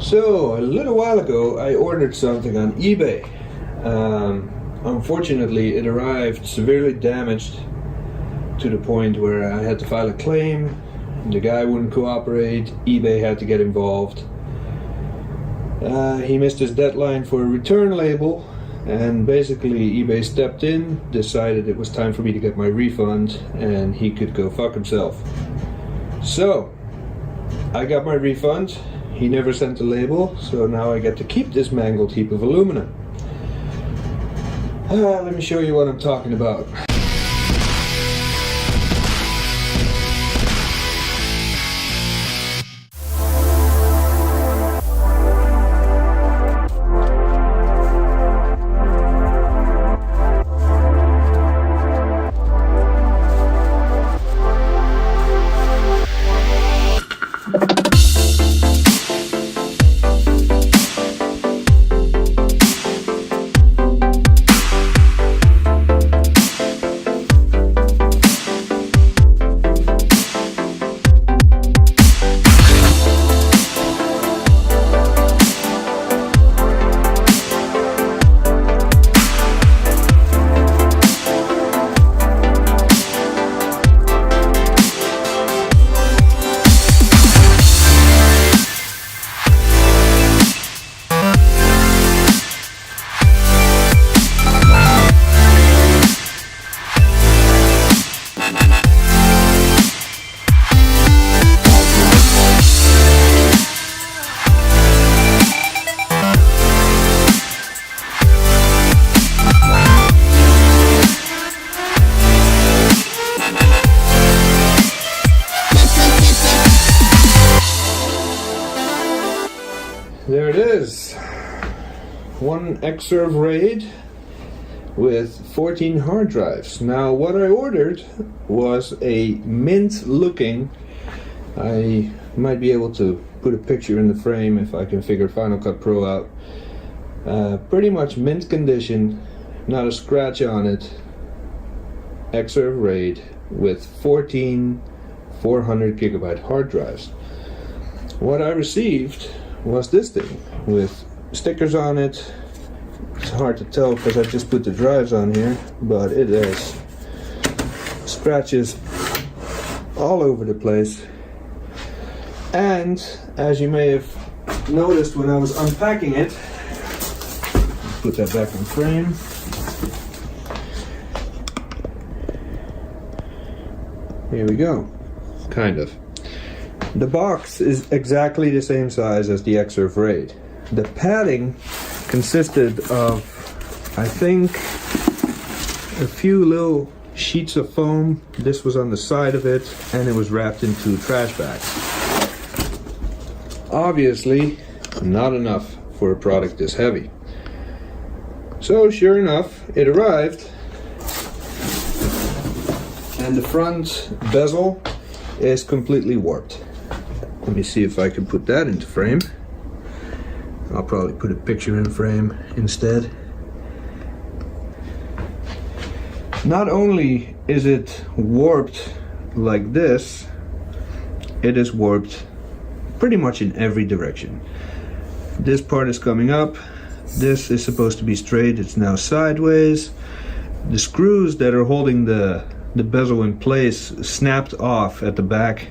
So, a little while ago I ordered something on eBay. Unfortunately it arrived severely damaged to the point where I had to file a claim. The guy wouldn't cooperate, eBay had to get involved. He missed his deadline for a return label, and basically eBay stepped in, decided it was time for me to get my refund, and he could go fuck himself. So, I got my refund. He never sent a label, so now I get to keep this mangled heap of aluminum. Let me show you what I'm talking about. There it is, one Xserve RAID with 14 hard drives. Now what I ordered was a mint looking, I might be able to put a picture in the frame if I can figure Final Cut Pro out, pretty much mint condition, not a scratch on it, Xserve RAID with 14 400 gigabyte hard drives. What I received was this thing with stickers on it. It's hard to tell because I just put the drives on here, but it has scratches all over the place. And as you may have noticed when I was unpacking it, put that back in frame. Here we go, kind of. The box is exactly the same size as the Xserve RAID. The padding consisted of, I think, a few little sheets of foam. This was on the side of it, and it was wrapped into trash bags. Obviously, not enough for a product this heavy. So, sure enough, it arrived, and the front bezel is completely warped. Let me see if I can put that into frame. I'll probably put a picture in frame instead. Not only is it warped like this, it is warped pretty much in every direction. This part is coming up. This is supposed to be straight. It's now sideways. The screws that are holding the bezel in place snapped off at the back.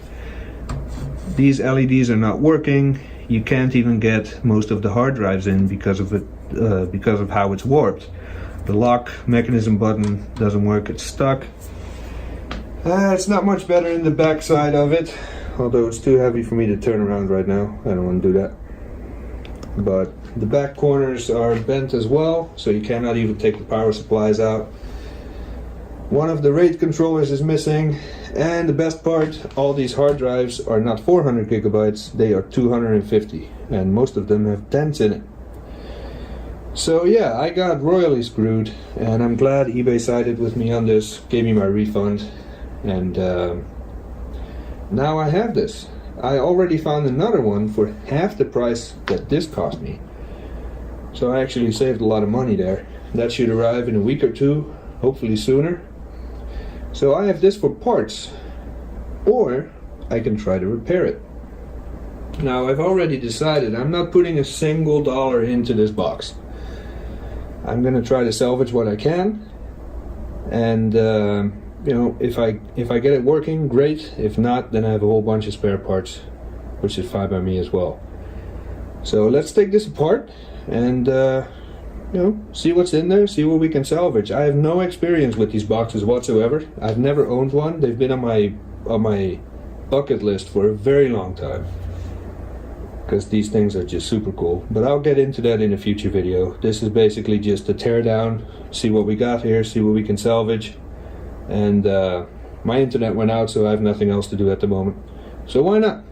These LEDs are not working. You can't even get most of the hard drives in because of it, because of how it's warped. The lock mechanism button doesn't work, it's stuck. It's not much better in the back side of it, although it's too heavy for me to turn around right now. I don't want to do that. But the back corners are bent as well, so you cannot even take the power supplies out. One of the RAID controllers is missing, and the best part, all these hard drives are not 400 gigabytes, they are 250, and most of them have dents in it. So yeah, I got royally screwed, and I'm glad eBay sided with me on this, gave me my refund, and now I have this. I already found another one for half the price that this cost me. So I actually saved a lot of money there. That should arrive in a week or two, hopefully sooner. So I have this for parts, or I can try to repair it. Now I've already decided I'm not putting a single dollar into this box. I'm gonna try to salvage what I can, and you know, if I get it working, great. If not, then I have a whole bunch of spare parts, which is fine by me as well. So let's take this apart and you know, see what's in there, see what we can salvage. I have no experience with these boxes whatsoever. I've never owned one. They've been on my bucket list for a very long time, because these things are just super cool. But I'll get into that in a future video. This is basically just a teardown, see what we got here, see what we can salvage. And my internet went out, so I have nothing else to do at the moment. So why not?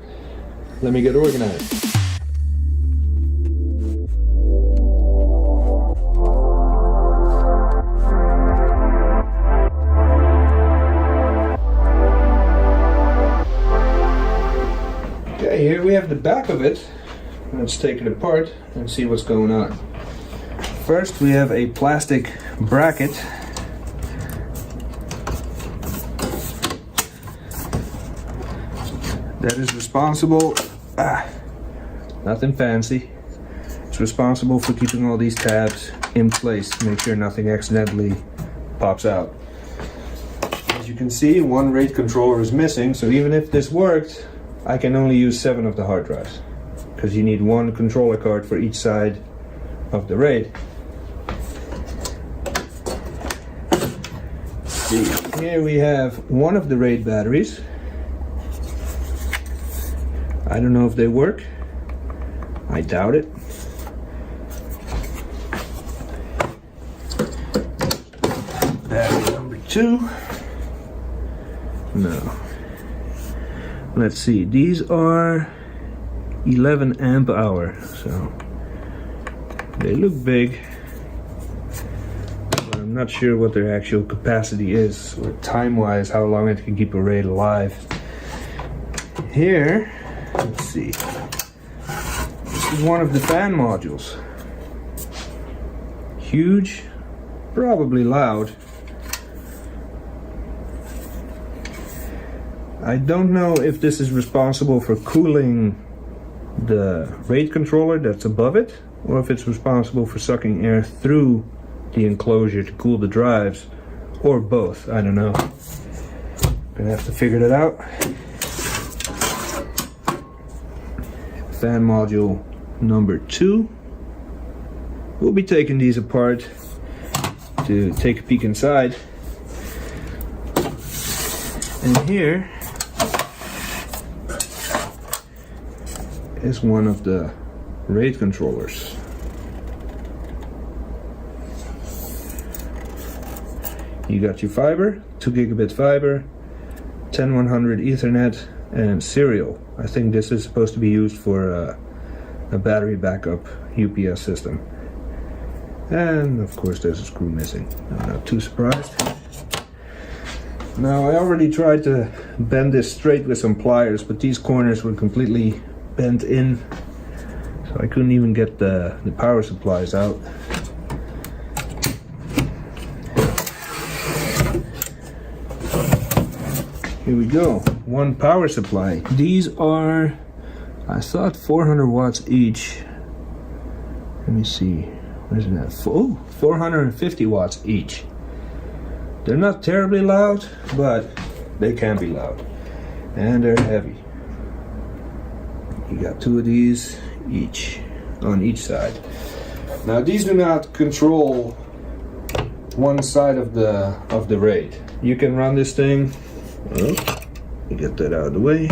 Let me get organized. Okay, here we have the back of it. Let's take it apart and see what's going on. First, we have a plastic bracket. That is responsible, nothing fancy. It's responsible for keeping all these tabs in place to make sure nothing accidentally pops out. As you can see, one RAID controller is missing, so even if this worked, I can only use 7 of the hard drives, because you need one controller card for each side of the RAID. See, here we have one of the RAID batteries. I don't know if they work. I doubt it. Battery number 2. No. Let's see. These are 11 amp hour, so they look big. But I'm not sure what their actual capacity is, or time-wise, how long it can keep a RAID alive. Here. Let's see. This is one of the fan modules. Huge, probably loud. I don't know if this is responsible for cooling the RAID controller that's above it, or if it's responsible for sucking air through the enclosure to cool the drives, or both. I don't know. Gonna have to figure that out. Fan module number 2. We'll be taking these apart to take a peek inside. And here is one of the RAID controllers. You got your fiber, 2 gigabit fiber, 10100 Ethernet, and serial. I think this is supposed to be used for a battery backup UPS system. And of course there's a screw missing. I'm not too surprised. Now I already tried to bend this straight with some pliers, but these corners were completely bent in, so I couldn't even get the power supplies out. Here we go, one power supply. These are, I thought 400 watts each. Let me see, where's that? Oh, 450 watts each. They're not terribly loud, but they can be loud. And they're heavy. You got 2 of these each, on each side. Now these do not control one side of the RAID. You can run this thing, get that out of the way.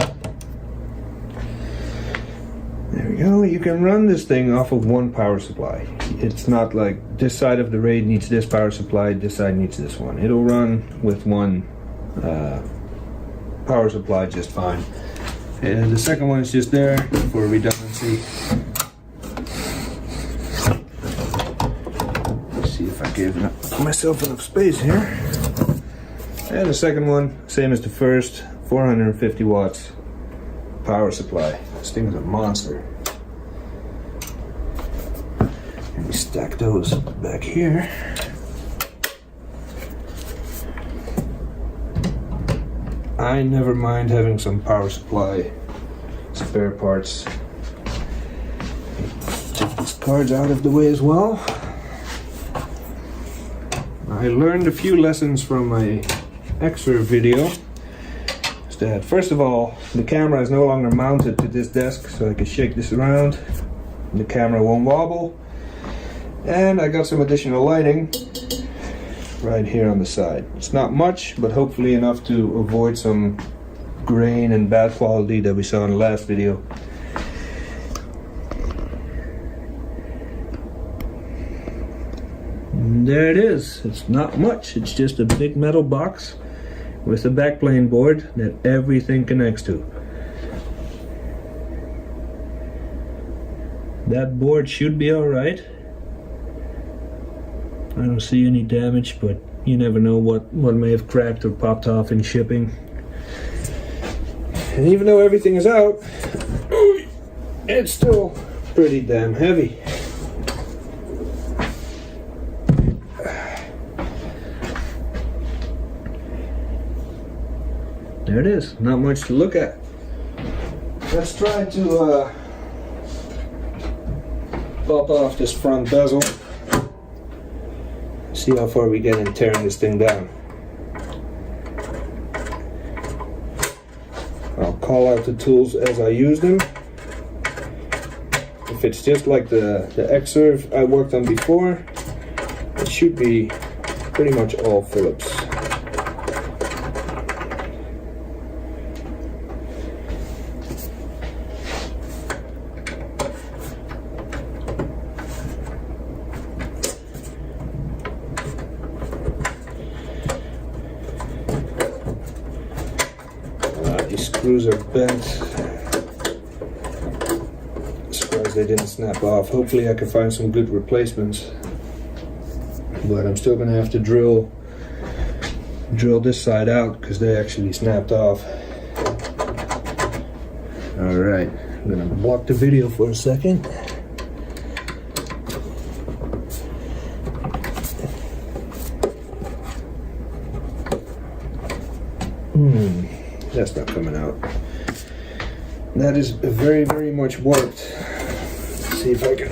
There we go. You can run this thing off of one power supply. It's not like this side of the RAID needs this power supply, this side needs this one. It'll run with one power supply just fine. And the second one is just there for redundancy. Let's see if I gave myself enough space here. And the second one, same as the first, 450 watts power supply. This thing is a monster. Let me stack those back here. I never mind having some power supply spare parts This card's out of the way as well. I learned a few lessons from my Xserve video. That first of all, the camera is no longer mounted to this desk, so I can shake this around and the camera won't wobble. And I got some additional lighting right here on the side. It's not much, but hopefully enough to avoid some grain and bad quality that we saw in the last video. And there it is. It's not much. It's just a big metal box with a backplane board that everything connects to. That board should be alright. I don't see any damage, but you never know what may have cracked or popped off in shipping. And even though everything is out, it's still pretty damn heavy. There it is, not much to look at. Let's try to pop off this front bezel. See how far we get in tearing this thing down. I'll call out the tools as I use them. If it's just like the Xserve I worked on before, it should be pretty much all Phillips. These screws are bent. Surprised they didn't snap off. Hopefully I can find some good replacements. But I'm still gonna have to drill this side out because they actually snapped off. Alright, I'm gonna block the video for a second. That's not coming out. That is very, very much warped. Let's see if I can.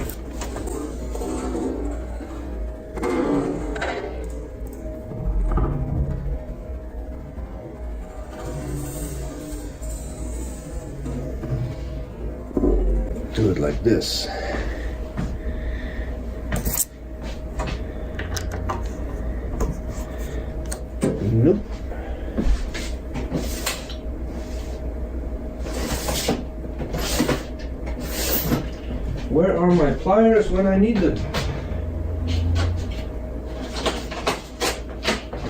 Do it like this. Nope. Where are my pliers when I need them?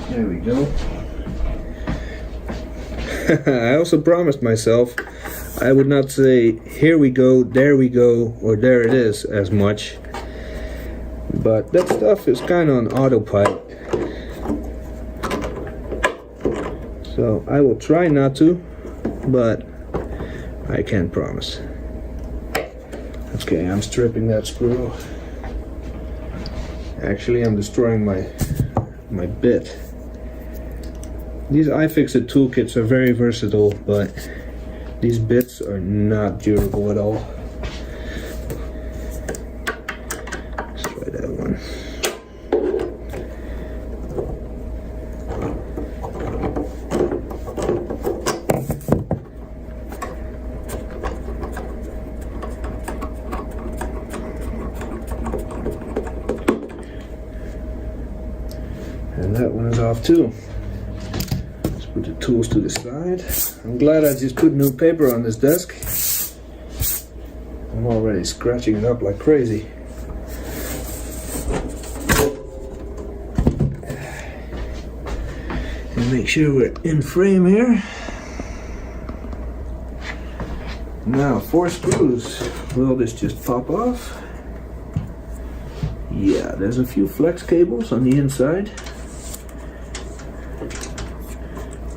There we go. I also promised myself I would not say here we go, there we go, or there it is as much. But that stuff is kind of on autopilot. So I will try not to, but I can't promise. Okay, I'm stripping that screw. Actually, I'm destroying my bit. These iFixit toolkits are very versatile, but these bits are not durable at all. Let's try that one. And that one is off too. Let's put the tools to the side. I'm glad I just put new paper on this desk. I'm already scratching it up like crazy. And make sure we're in frame here. Now 4 screws. Will this just pop off? Yeah, there's a few flex cables on the inside.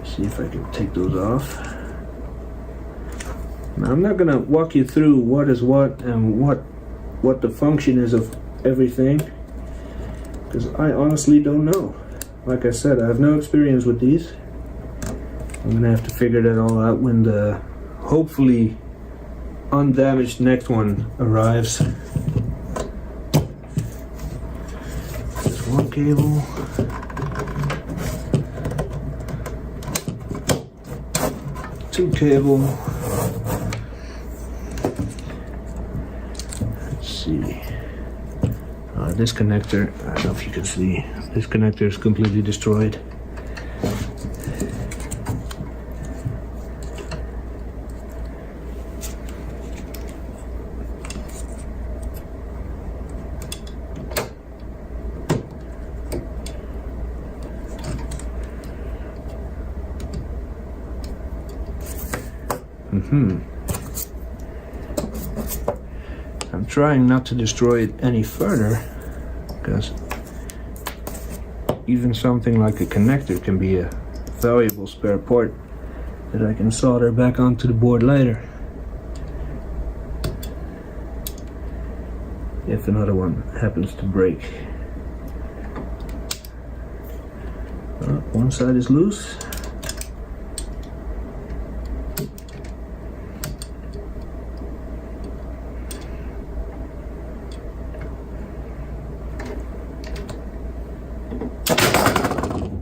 See if I can take those off. Now I'm not going to walk you through what is what and what the function is of everything, because I honestly don't know. Like I said, I have no experience with these. I'm going to have to figure that all out when the hopefully undamaged next one arrives. one cable. Two cable. Let's see. This connector, I don't know if you can see, this connector is completely destroyed. I'm trying not to destroy it any further, because even something like a connector can be a valuable spare part that I can solder back onto the board later if another one happens to break. One side is loose.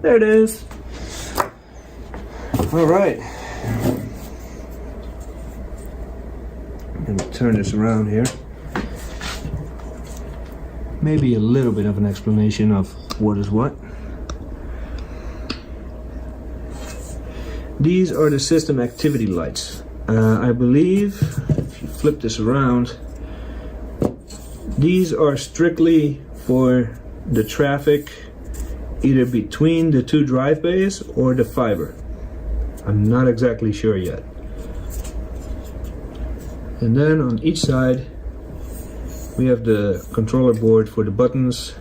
There it is. All right. I'm going to turn this around here. Maybe a little bit of an explanation of what is what. These are the system activity lights. I believe, if you flip this around, these are strictly for the traffic either between the two drive bays or the fiber. I'm not exactly sure yet. And then on each side we have the controller board for the buttons.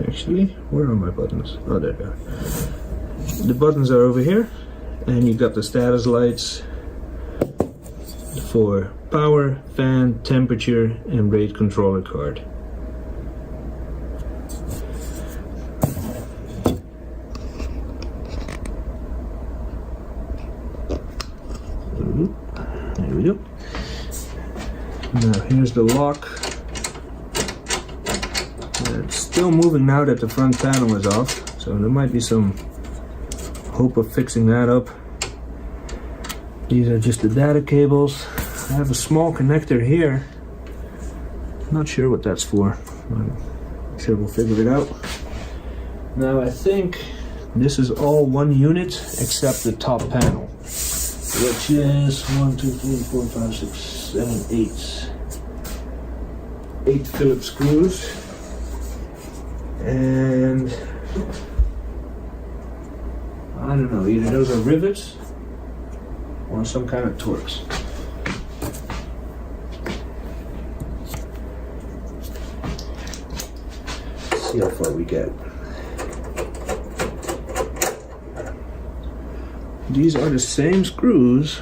Actually, where are my buttons? Oh, there they are. The buttons are over here, and you got the status lights for power, fan, temperature, and RAID controller card. There we go. Now here's the lock. It's still moving now that the front panel is off, so there might be some hope of fixing that up. These are just the data cables. I have a small connector here. Not sure what that's for. I'm sure we'll figure it out. Now I think this is all one unit except the top panel, which is 1, 2, 3, 4, 5, 6, 7, 8 Phillips screws, and I don't know, either those are rivets or some kind of Torx. Let's see how far we get. These are the same screws.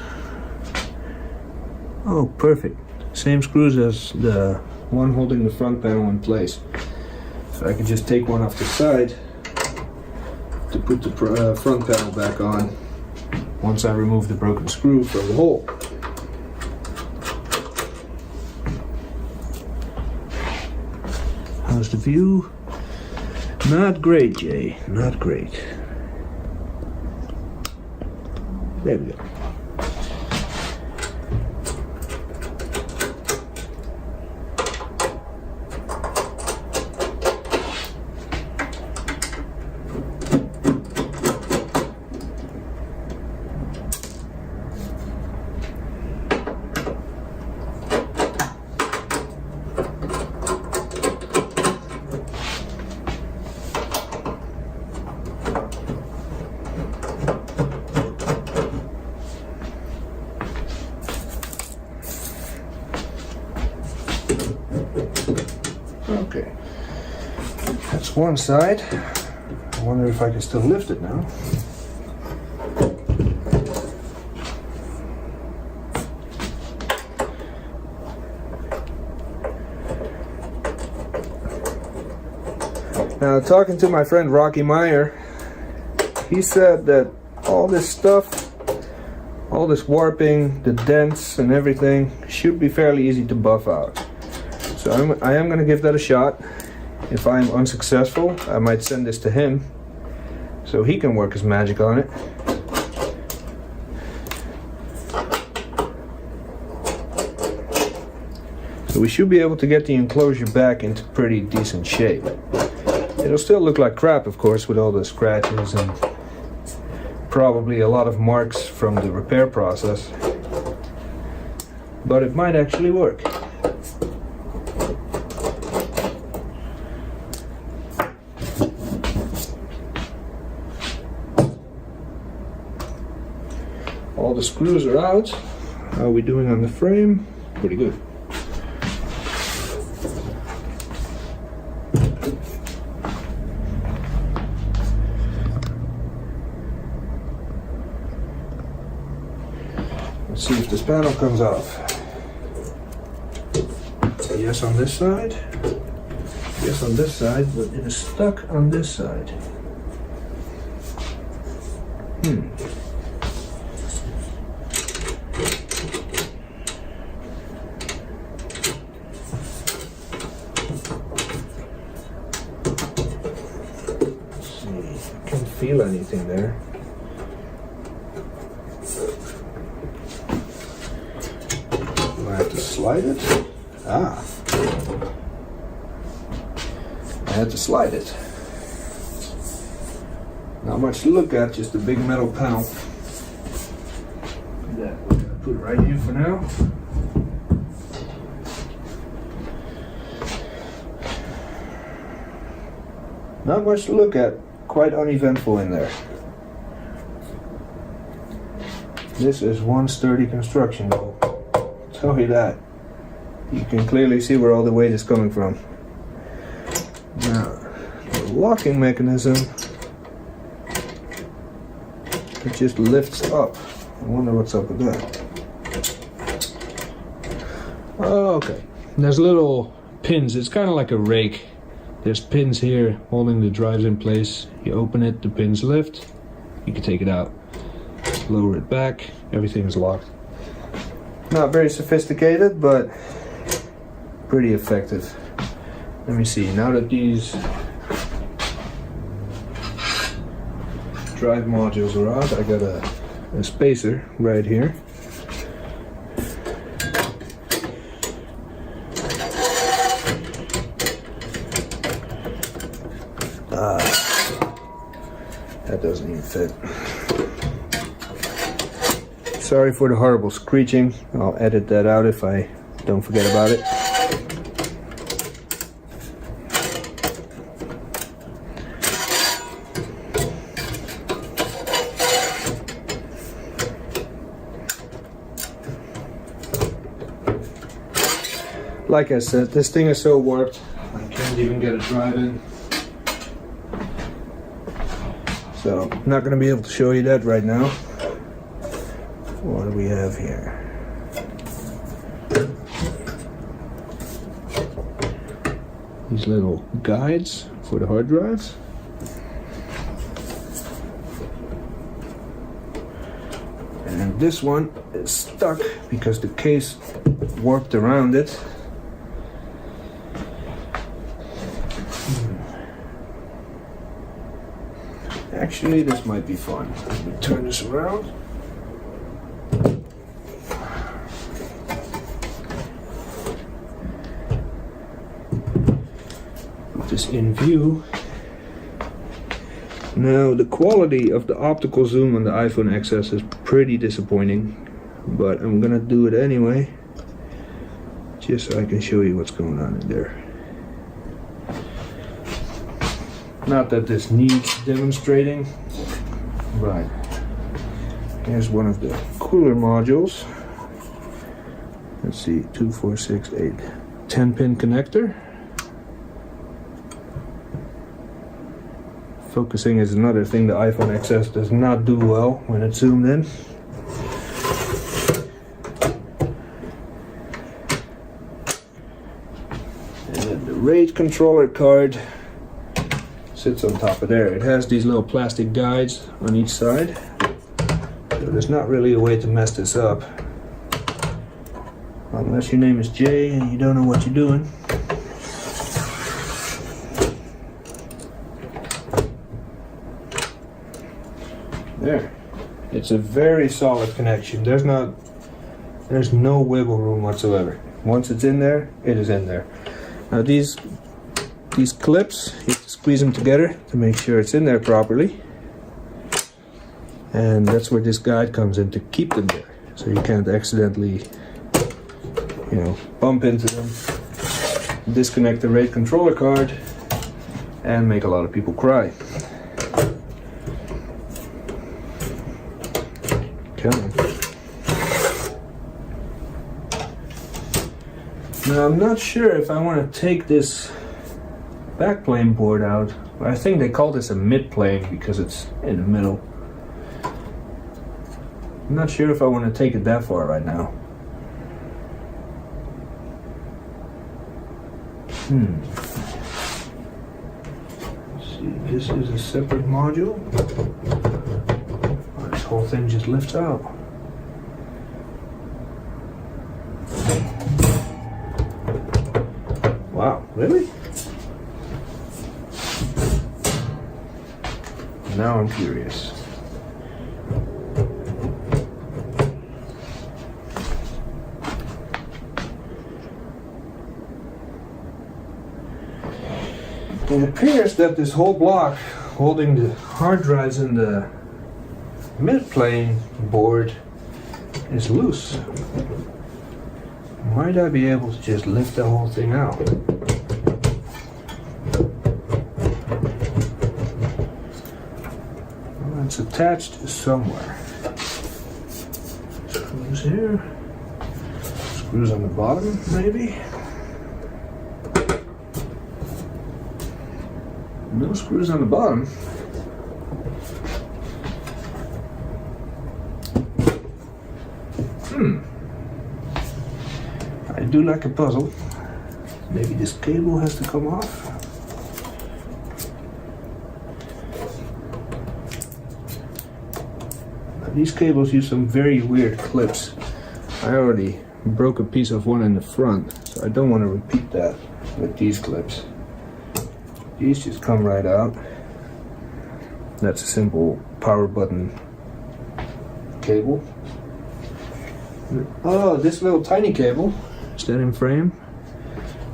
Oh, perfect. Same screws as the one holding the front panel in place. So I can just take one off the side to put the front panel back on once I remove the broken screw from the hole. How's the view? Not great, Jay. Not great. There we go. Okay, that's one side. I wonder if I can still lift it now. Now, talking to my friend Rocky Meyer, he said that all this stuff, all this warping, the dents and everything should be fairly easy to buff out. So I am going to give that a shot. If I'm unsuccessful, I might send this to him so he can work his magic on it. So we should be able to get the enclosure back into pretty decent shape. It'll still look like crap, of course, with all the scratches and probably a lot of marks from the repair process, but it might actually work. All the screws are out. How are we doing on the frame? Pretty good. Let's see if this panel comes off. Yes on this side. Yes on this side, but it is stuck on this side. Can't feel anything there. Do I have to slide it? Ah. I had to slide it. Not much to look at, just a big metal panel. That we're gonna put it right here for now. Not much to look at. Quite uneventful in there. This is one sturdy construction though. I'll tell you that. You can clearly see where all the weight is coming from. Now, the locking mechanism, it just lifts up. I wonder what's up with that. Oh, okay. There's little pins. It's kind of like a rake. There's pins here holding the drives in place. You open it, the pins lift. You can take it out, lower it back. Everything is locked. Not very sophisticated, but pretty effective. Let me see. Now that these drive modules are out, I got a spacer right here. That doesn't even fit. Sorry for the horrible screeching. I'll edit that out if I don't forget about it. Like I said, this thing is so warped, I can't even get a drive in. So, I'm not going to be able to show you that right now. What do we have here? These little guides for the hard drives. And this one is stuck because the case warped around it. Actually, this might be fun. Let me turn this around. Put this in view. Now, the quality of the optical zoom on the iPhone XS is pretty disappointing, but I'm gonna do it anyway, just so I can show you what's going on in there. Not that this needs demonstrating. Right. Here's one of the cooler modules. Let's see, 2, 4, 6, 8. 10-pin connector. Focusing is another thing the iPhone XS does not do well when it's zoomed in. And then the RAID controller card sits on top of there. It has these little plastic guides on each side, so there's not really a way to mess this up unless your name is Jay and you don't know what you're doing. There. It's a very solid connection. There's no wiggle room whatsoever. Once it's in there, it is in there. Now these clips, you have to squeeze them together to make sure it's in there properly. And that's where this guide comes in to keep them there. So you can't accidentally, bump into them, disconnect the RAID controller card, and make a lot of people cry. Come on. Now I'm not sure if I want to take this backplane board out. I think they call this a mid-plane because it's in the middle. I'm not sure if I want to take it that far right now. Let's see, this is a separate module. Oh, this whole thing just lifts out. Wow, really? Now I'm curious. It appears that this whole block holding the hard drives in the mid-plane board is loose. Might I be able to just lift the whole thing out? Well, it's attached somewhere. Screws here. Screws on the bottom, maybe? No screws on the bottom. I do like a puzzle. Maybe this cable has to come off. Now, these cables use some very weird clips. I already broke a piece of one in the front, so I don't want to repeat that with these clips. These just come right out. That's a simple power button cable. Oh, this little tiny cable, is that in frame?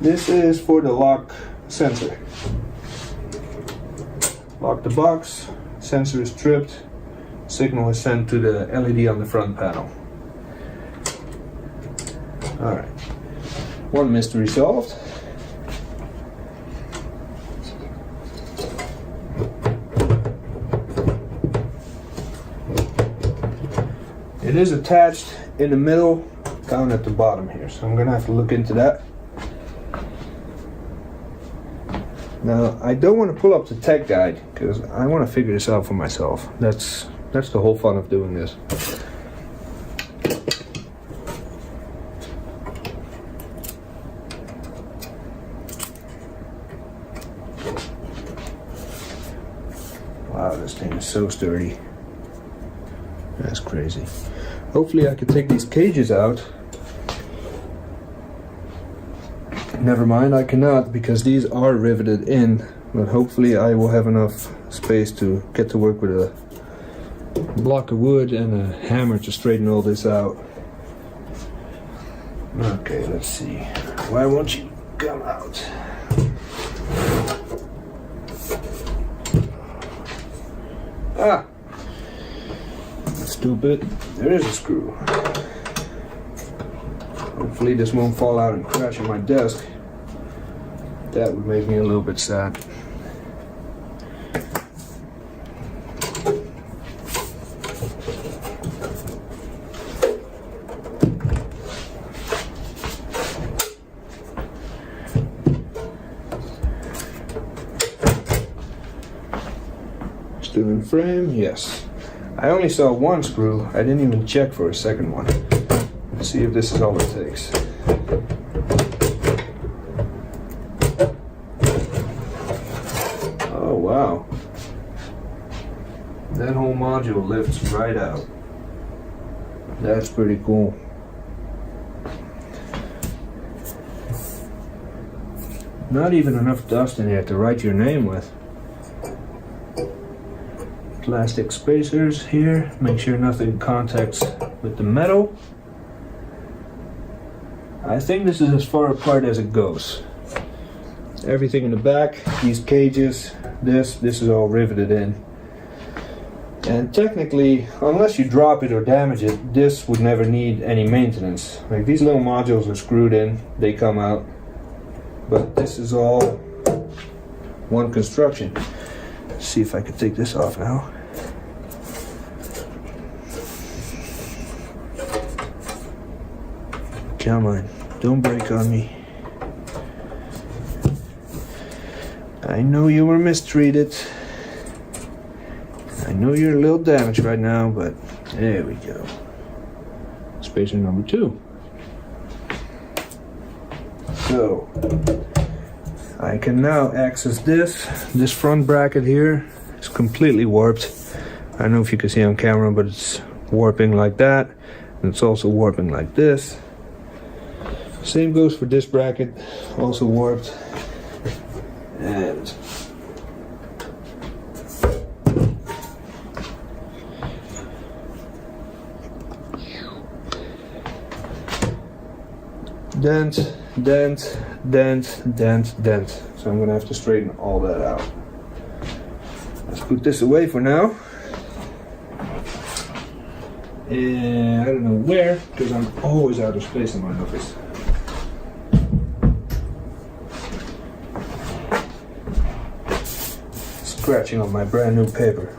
This is for the lock sensor. Lock the box, sensor is tripped, signal is sent to the LED on the front panel. Alright, one mystery solved. It is attached in the middle, down at the bottom here, so I'm gonna have to look into that. Now, I don't want to pull up the tech guide because I want to figure this out for myself. That's the whole fun of doing this. Wow, this thing is so sturdy. That's crazy. Hopefully I can take these cages out. Never mind, I cannot because these are riveted in, but hopefully I will have enough space to get to work with a block of wood and a hammer to straighten all this out. Okay, let's see. Why won't you come out? Ah! Stupid. There is a screw. Hopefully this won't fall out and crash on my desk. That would make me a little bit sad. Still in frame? Yes. I only saw one screw. I didn't even check for a second one. Let's see if this is all it takes. Oh wow. That whole module lifts right out. That's pretty cool. Not even enough dust in here to write your name with. plastic spacers here. Make sure nothing contacts with the metal. I think this is as far apart as it goes. Everything in the back, these cages, this is all riveted in. And technically, unless you drop it or damage it, this would never need any maintenance. Like, these little modules are screwed in, they come out. But this is all one construction. Let's see if I can take this off now. Come on, don't break on me. I know you were mistreated. I know you're a little damaged right now, but there we go. Spacer number 2. So, I can now access this. This front bracket here is completely warped. I don't know if you can see on camera, but it's warping like that. And it's also warping like this. Same goes for this bracket, also warped. And dent, dent, dent, dent, dent. So I'm gonna have to straighten all that out. Let's put this away for now. And I don't know where, because I'm always out of space in my office. Scratching on my brand new paper.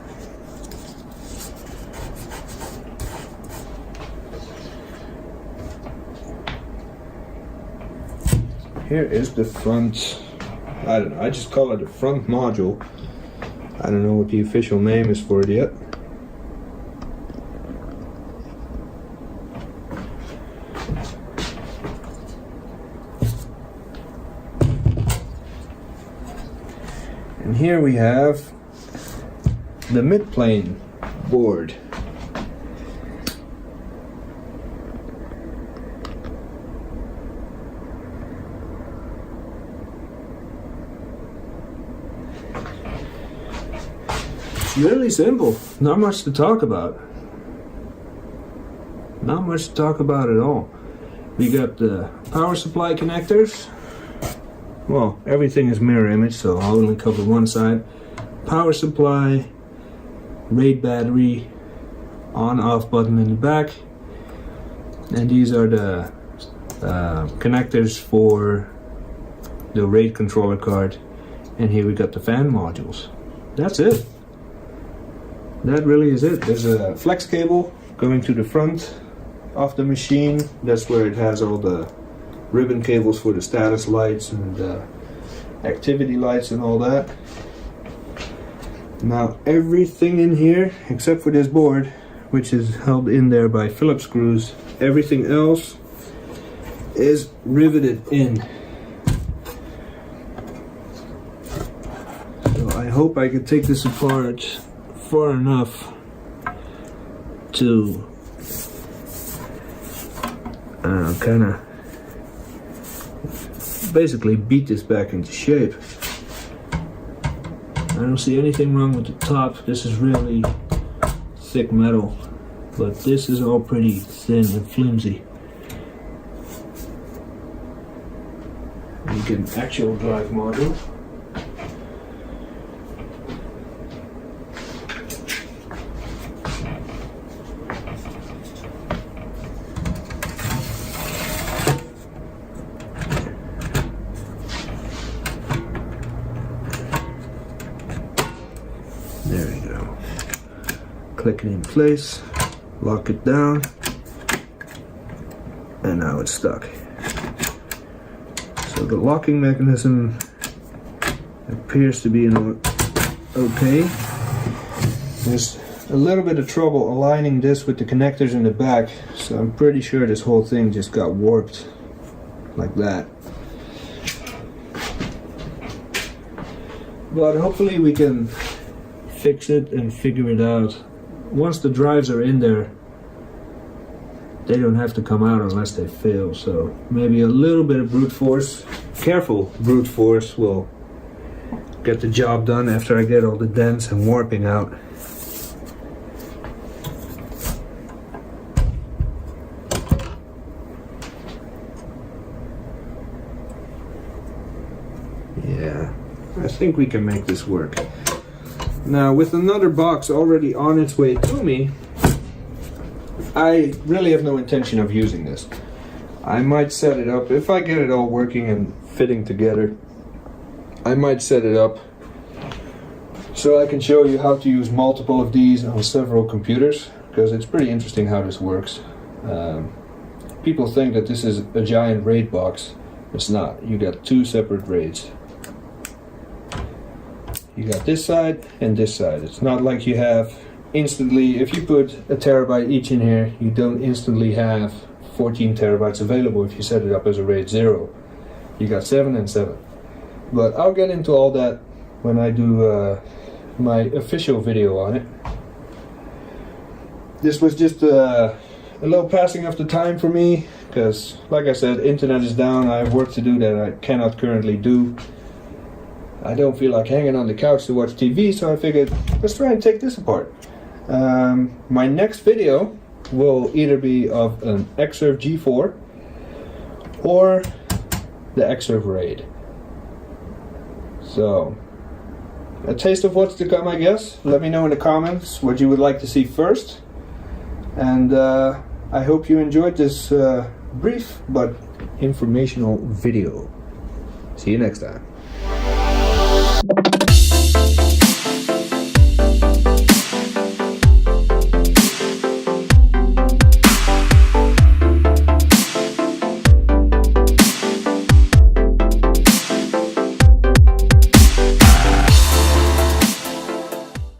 Here is the front, I don't know, I just call it the front module. I don't know what the official name is for it yet. And here we have the mid-plane board. It's really simple, not much to talk about. Not much to talk about at all. We got the power supply connectors. Well, everything is mirror image, so I'll only cover one side. Power supply, RAID battery, on-off button in the back. And these are the connectors for the RAID controller card. And here we got the fan modules. That's it. That really is it. There's a flex cable going to the front of the machine. That's where it has all the ribbon cables for the status lights and activity lights and all that. Now everything in here, except for this board, which is held in there by Phillips screws, everything else is riveted in. So I hope I can take this apart far enough to kind of basically beat this back into shape. I don't see anything wrong with the top. This is really thick metal, but this is all pretty thin and flimsy. You get an actual drive module. There we go. Click it in place, lock it down, and now it's stuck. So the locking mechanism appears to be okay. There's a little bit of trouble aligning this with the connectors in the back, so I'm pretty sure this whole thing just got warped like that. But hopefully we can fix it and figure it out. Once the drives are in there, they don't have to come out unless they fail. So maybe a little bit of brute force, careful brute force, will get the job done after I get all the dents and warping out. Yeah, I think we can make this work. Now, with another box already on its way to me, I really have no intention of using this. I might set it up, if I get it all working and fitting together, I might set it up so I can show you how to use multiple of these on several computers, because it's pretty interesting how this works. People think that this is a giant RAID box. It's not. You got two separate RAIDs. You got this side and this side. It's not like you have instantly, if you put a terabyte each in here, you don't instantly have 14 terabytes available if you set it up as a RAID 0. You got 7 and 7. But I'll get into all that when I do my official video on it. This was just a little passing of the time for me, because like I said, internet is down. I have work to do that I cannot currently do. I don't feel like hanging on the couch to watch TV, so I figured let's try and take this apart. My next video will either be of an Xserve G4 or the Xserve RAID. So, a taste of what's to come, I guess. Let me know in the comments what you would like to see first. And I hope you enjoyed this brief but informational video. See you next time.